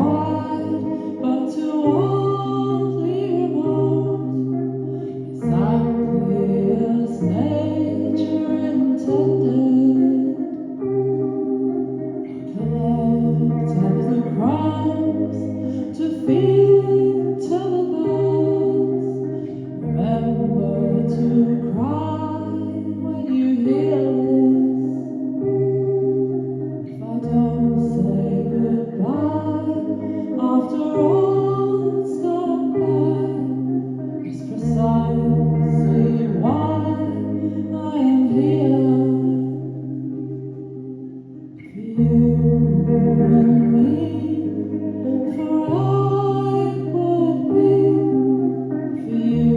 wide, but too oddly remote, exactly as nature intended. Collect up the crumbs to feed to the birds. Remember to cry when you hear this. If I don't say goodbye after all that's gone by, it's precisely why I am here. For you and me, for I would be for you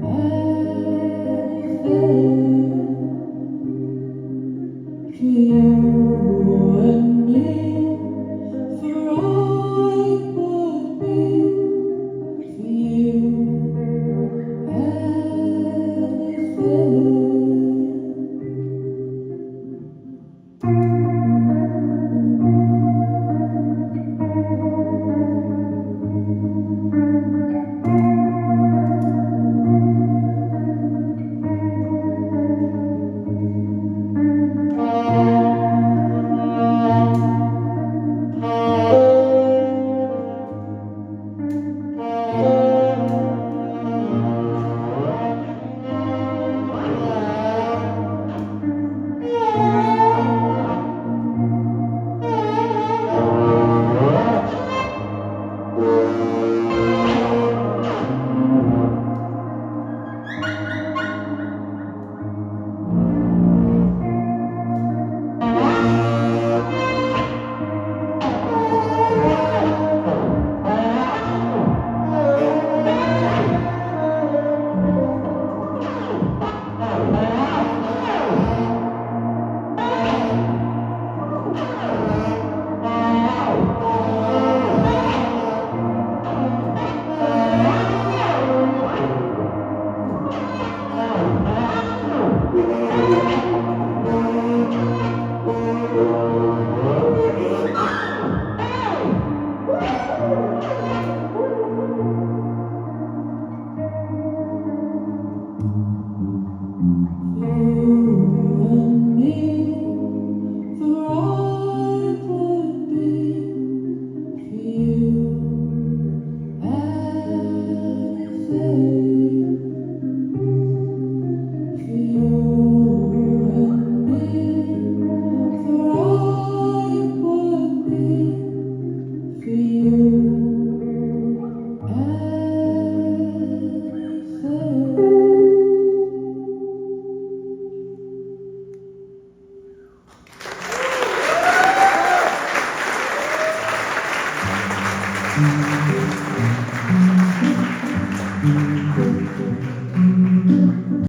anything. For you and me, for I would be for you and me, for I would be for you anything. For you and me, for I would be for you anything.